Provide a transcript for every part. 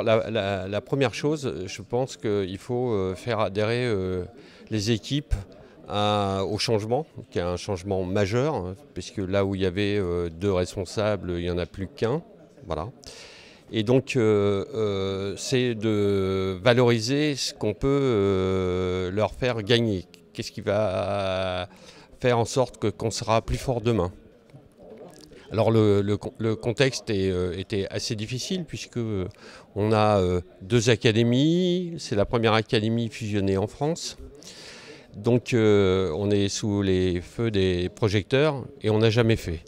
Alors la première chose, je pense qu'il faut faire adhérer les équipes au changement, qui est un changement majeur, hein, puisque là où il y avait deux responsables, il n'y en a plus qu'un. Voilà. Et donc, c'est de valoriser ce qu'on peut leur faire gagner. Qu'est-ce qui va faire en sorte qu'on sera plus fort demain? Alors le contexte était assez difficile puisque on a deux académies. C'est la première académie fusionnée en France. Donc on est sous les feux des projecteurs et on n'a jamais fait.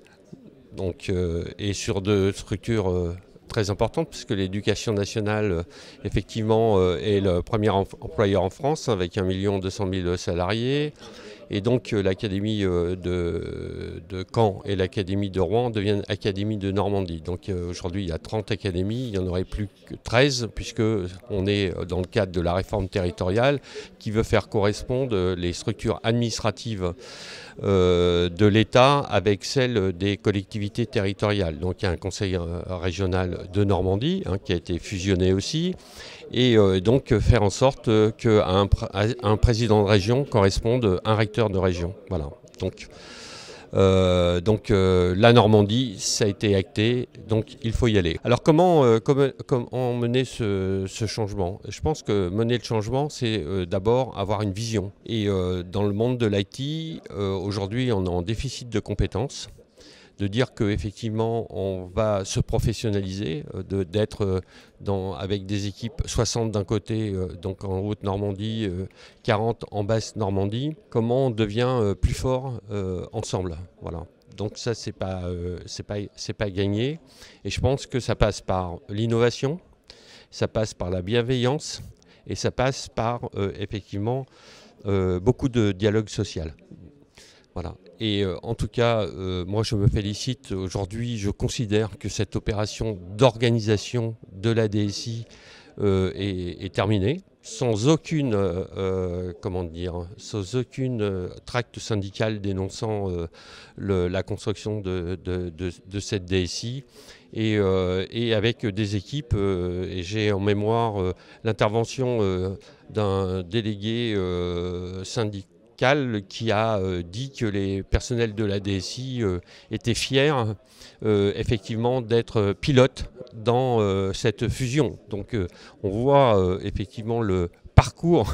Donc, et sur deux structures très importantes, puisque l'éducation nationale, effectivement, est le premier employeur en France, avec 1 200 000 salariés. Et donc l'académie de Caen et l'académie de Rouen deviennent académie de Normandie. Donc aujourd'hui il y a 30 académies, il n'y en aurait plus que 13 puisque on est dans le cadre de la réforme territoriale qui veut faire correspondre les structures administratives de l'État avec celles des collectivités territoriales. Donc il y a un conseil régional de Normandie qui a été fusionné aussi. Et donc faire en sorte qu'à un président de région corresponde un recteur de région. Voilà. Donc la Normandie, ça a été acté, donc il faut y aller. Alors comment mener ce changement? Je pense que mener le changement, c'est d'abord avoir une vision. Et dans le monde de l'IT, aujourd'hui, on est en déficit de compétences. De dire qu'effectivement on va se professionnaliser, d'être avec des équipes 60 d'un côté, donc en Haute-Normandie, 40 en Basse-Normandie, comment on devient plus fort ensemble. Voilà. Donc ça, c'est pas gagné. Et je pense que ça passe par l'innovation, ça passe par la bienveillance et ça passe par effectivement beaucoup de dialogue social. Voilà. Et en tout cas, moi je me félicite. Aujourd'hui, je considère que cette opération d'organisation de la DSI est terminée, sans aucune, sans aucune tract syndical dénonçant la construction de cette DSI. Et avec des équipes, et j'ai en mémoire l'intervention d'un délégué syndical qui a dit que les personnels de la DSI étaient fiers effectivement d'être pilotes dans cette fusion. Donc on voit effectivement le parcours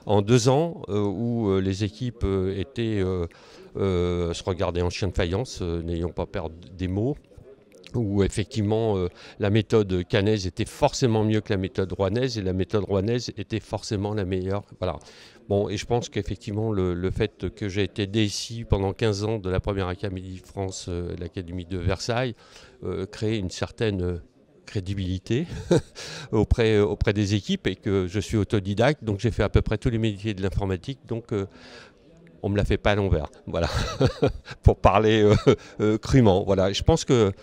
en 2 ans où les équipes se regardaient en chien de faïence, n'ayons pas peur des mots, où effectivement la méthode caennaise était forcément mieux que la méthode rouennaise et la méthode rouennaise était forcément la meilleure. Voilà. Bon, et je pense qu'effectivement le fait que j'ai été DSI pendant 15 ans de la première Académie de France, l'Académie de Versailles, crée une certaine crédibilité auprès des équipes et que je suis autodidacte, donc j'ai fait à peu près tous les métiers de l'informatique, donc on ne me la fait pas à l'envers, voilà, pour parler crûment. Voilà. Je pense qu'il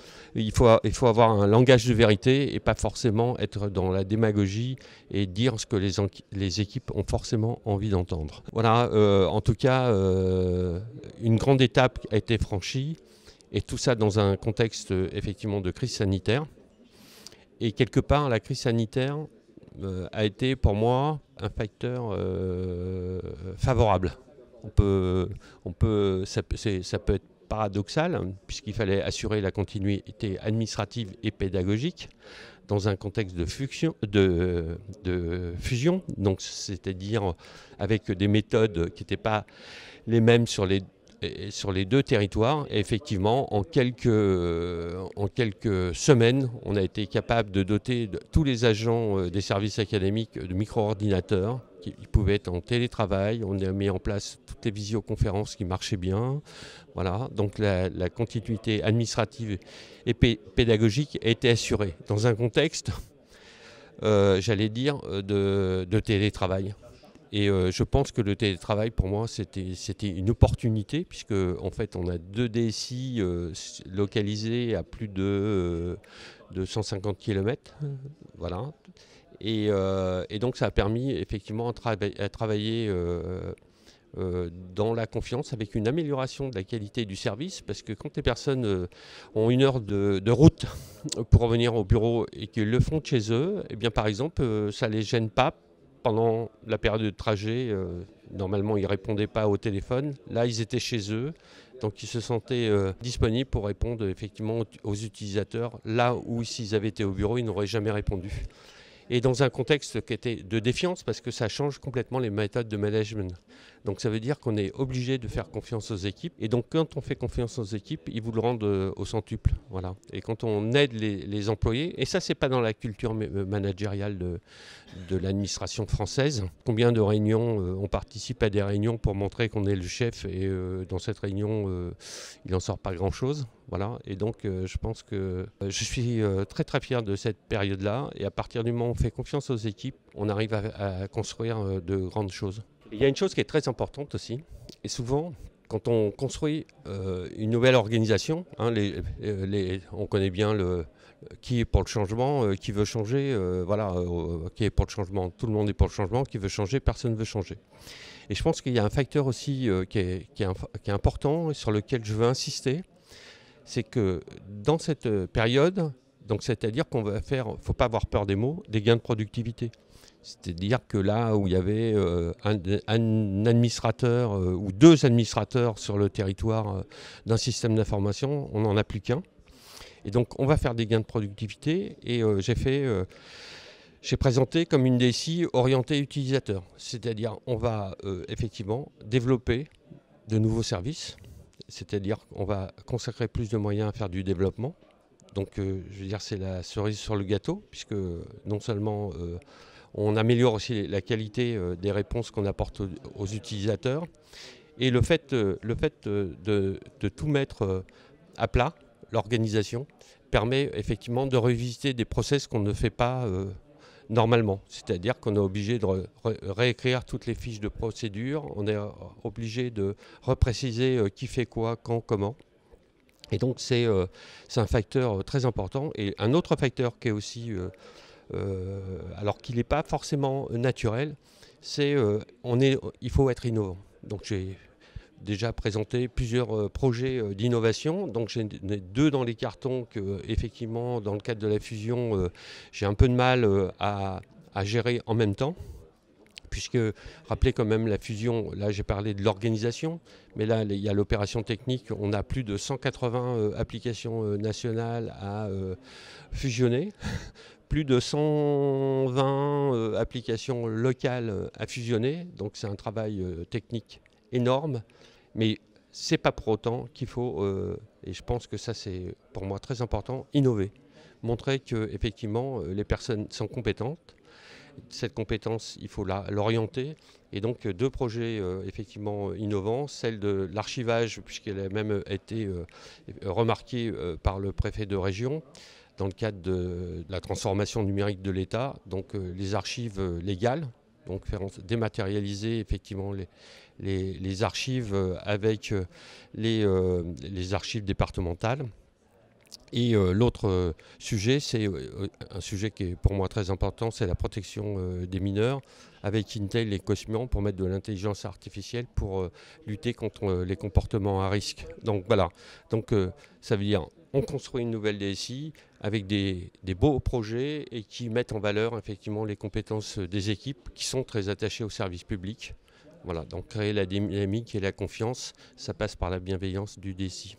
faut avoir un langage de vérité et pas forcément être dans la démagogie et dire ce que les équipes ont forcément envie d'entendre. Voilà, en tout cas, une grande étape a été franchie et tout ça dans un contexte effectivement de crise sanitaire. Et quelque part, la crise sanitaire a été pour moi un facteur favorable. Ça peut être paradoxal, puisqu'il fallait assurer la continuité administrative et pédagogique dans un contexte de fusion, donc c'est-à-dire avec des méthodes qui n'étaient pas les mêmes sur les deux territoires. Et effectivement, en quelques semaines, on a été capable de doter tous les agents des services académiques de micro-ordinateurs qui pouvaient être en télétravail. On a mis en place toutes les visioconférences qui marchaient bien. Voilà. Donc la continuité administrative et pédagogique a été assurée dans un contexte, j'allais dire, de télétravail. Et je pense que le télétravail, pour moi, c'était une opportunité, puisque en fait, on a 2 DSI localisés à plus de 150 km. Voilà. Et donc, ça a permis effectivement à travailler dans la confiance, avec une amélioration de la qualité du service, parce que quand les personnes ont 1 heure de route pour revenir au bureau et qu'ils le font de chez eux, eh bien par exemple, ça ne les gêne pas pendant la période de trajet. Normalement, ils ne répondaient pas au téléphone. Là, ils étaient chez eux, donc ils se sentaient disponibles pour répondre effectivement aux utilisateurs. Là où s'ils avaient été au bureau, ils n'auraient jamais répondu. Et dans un contexte qui était de défiance, parce que ça change complètement les méthodes de management. Donc ça veut dire qu'on est obligé de faire confiance aux équipes. Et donc quand on fait confiance aux équipes, ils vous le rendent au centuple. Voilà. Et quand on aide les employés, et ça c'est pas dans la culture managériale de l'administration française. Combien de réunions, on participe à des réunions pour montrer qu'on est le chef, et dans cette réunion, il n'en sort pas grand-chose. Voilà. Et donc je pense que je suis très très fier de cette période-là. Et à partir du moment où on fait confiance aux équipes, on arrive à construire de grandes choses. Il y a une chose qui est très importante aussi, et souvent, quand on construit une nouvelle organisation, hein, on connaît bien qui est pour le changement, qui veut changer, qui est pour le changement. Tout le monde est pour le changement, qui veut changer, personne ne veut changer. Et je pense qu'il y a un facteur aussi qui est important et sur lequel je veux insister, c'est que dans cette période, donc c'est-à-dire qu'on va faire, il ne faut pas avoir peur des mots, des gains de productivité. C'est-à-dire que là où il y avait un administrateur ou 2 administrateurs sur le territoire d'un système d'information, on n'en a plus qu'un. Et donc on va faire des gains de productivité, et j'ai présenté comme une DSI orientée utilisateur. C'est-à-dire on va effectivement développer de nouveaux services, c'est-à-dire qu'on va consacrer plus de moyens à faire du développement. Donc je veux dire, c'est la cerise sur le gâteau, puisque non seulement on améliore aussi la qualité des réponses qu'on apporte aux utilisateurs. Et le fait de tout mettre à plat, l'organisation, permet effectivement de revisiter des process qu'on ne fait pas normalement. C'est-à-dire qu'on est obligé de réécrire toutes les fiches de procédure, on est obligé de repréciser qui fait quoi, quand, comment. Et donc c'est un facteur très important. Et un autre facteur qui est aussi... alors qu'il n'est pas forcément naturel, c'est il faut être innovant. Donc j'ai déjà présenté plusieurs projets d'innovation. Donc j'ai 2 dans les cartons que, effectivement, dans le cadre de la fusion, j'ai un peu de mal à gérer en même temps. Puisque, rappelez quand même la fusion, là j'ai parlé de l'organisation, mais là il y a l'opération technique, on a plus de 180 applications nationales à fusionner, plus de 120 applications locales à fusionner, donc c'est un travail technique énorme, mais c'est pas pour autant qu'il faut, et je pense que ça c'est pour moi très important, innover, montrer que effectivement les personnes sont compétentes. Cette compétence, il faut l'orienter. Et donc 2 projets effectivement innovants, celle de l'archivage, puisqu'elle a même été remarquée par le préfet de région dans le cadre de la transformation numérique de l'État, donc les archives légales, donc faire dématérialiser effectivement les archives avec les archives départementales. Et l'autre sujet, c'est un sujet qui est pour moi très important, c'est la protection des mineurs avec Intel et Cosmian pour mettre de l'intelligence artificielle pour lutter contre les comportements à risque. Donc voilà, donc ça veut dire on construit une nouvelle DSI avec des beaux projets et qui mettent en valeur effectivement les compétences des équipes qui sont très attachées au service public. Voilà, donc créer la dynamique et la confiance, ça passe par la bienveillance du DSI.